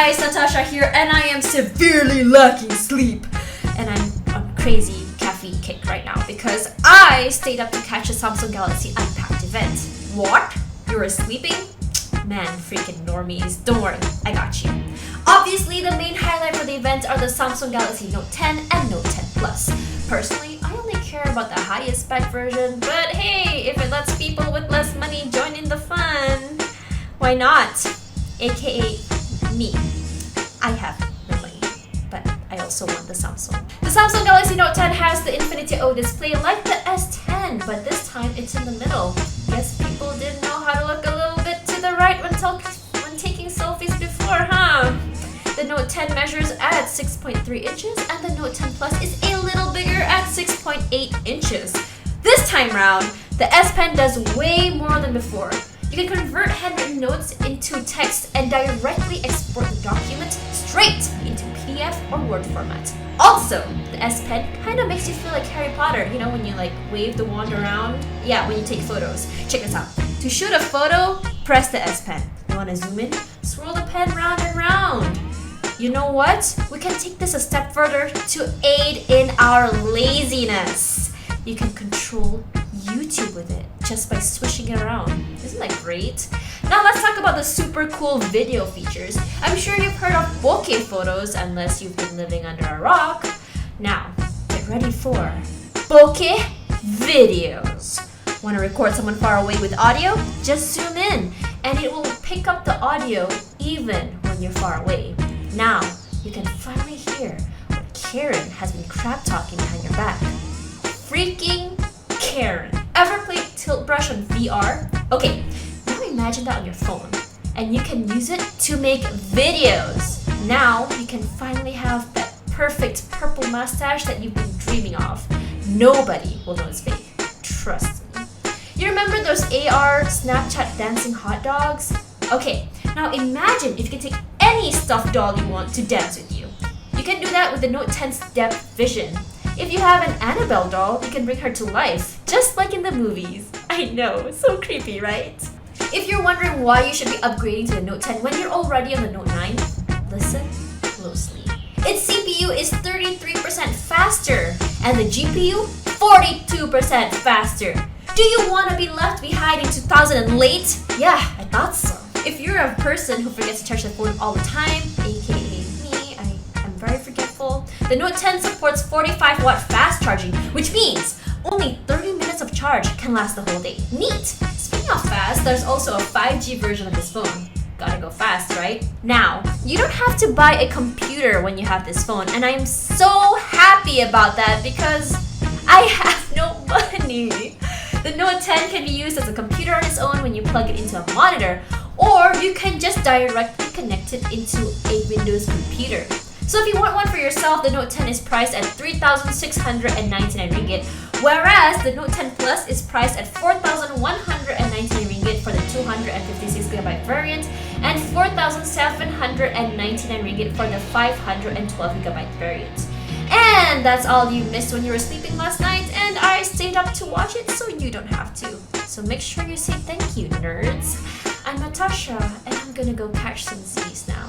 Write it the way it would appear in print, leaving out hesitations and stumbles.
guys, Natasha here, and I am severely lacking sleep. And I'm on crazy caffeine kick right now because I stayed up to catch the Samsung Galaxy Unpacked event. What? You were sleeping? Man, freaking normies. Don't worry, I got you. Obviously, the main highlight for the event are the Samsung Galaxy Note 10 and Note 10 Plus. Personally, I only care about the highest spec version, but hey, if it lets people with less money join in the fun, why not? AKA me. I have no money, but I also want the Samsung. The Samsung Galaxy Note 10 has the Infinity O display like the S10, but this time it's in the middle. Guess people didn't know how to look a little bit to the right when taking selfies before, huh? The Note 10 measures at 6.3 inches and the Note 10 Plus is a little bigger at 6.8 inches. This time round, the S Pen does way more than before. You can convert handwritten notes into text and directly export the document straight into PDF or Word format. Also, the S Pen kind of makes you feel like Harry Potter, you know, when you like wave the wand around? Yeah, when you take photos. Check this out. To shoot a photo, press the S Pen. You want to zoom in? Swirl the pen round and round. You know what? We can take this a step further to aid in our laziness. You can control YouTube with it just by swishing it around. Isn't that great? Now let's talk about the super cool video features. I'm sure you've heard of bokeh photos unless you've been living under a rock. Now, get ready for bokeh videos. Want to record someone far away with audio? Just zoom in and it will pick up the audio even when you're far away. Now, you can finally hear what Karen has been crap talking behind your back. Freaking Karen. Ever played Tilt Brush on VR? Okay, now imagine that on your phone and you can use it to make videos. Now you can finally have that perfect purple mustache that you've been dreaming of. Nobody will know it's fake. Trust me. You remember those AR Snapchat dancing hot dogs? Okay, now imagine if you can take any stuffed doll you want to dance with you. You can do that with the Note 10's depth vision. If you have an Annabelle doll, you can bring her to life, just like in the movies. I know, so creepy, right? If you're wondering why you should be upgrading to the Note 10 when you're already on the Note 9, listen closely. Its CPU is 33% faster, and the GPU 42% faster. Do you want to be left behind in 2000 and late? Yeah, I thought so. If you're a person who forgets to charge the phone all the time, aka me, I'm very forgetful, the Note 10 supports 45-watt fast charging, which means only 30 minutes of charge can last the whole day. Neat! Speaking of fast, there's also a 5G version of this phone. Gotta go fast, right? Now, you don't have to buy a computer when you have this phone, and I'm so happy about that because I have no money. The Note 10 can be used as a computer on its own when you plug it into a monitor, or you can just directly connect it into a Windows computer. So if you want one for yourself, the Note 10 is priced at 3,699 ringgit, whereas the Note 10 Plus is priced at 4,199 ringgit for the 256GB variant and 4,799 ringgit for the 512GB variant. And that's all you missed when you were sleeping last night, and I stayed up to watch it so you don't have to. So make sure you say thank you, nerds. I'm Natasha, and I'm gonna go catch some Z's now.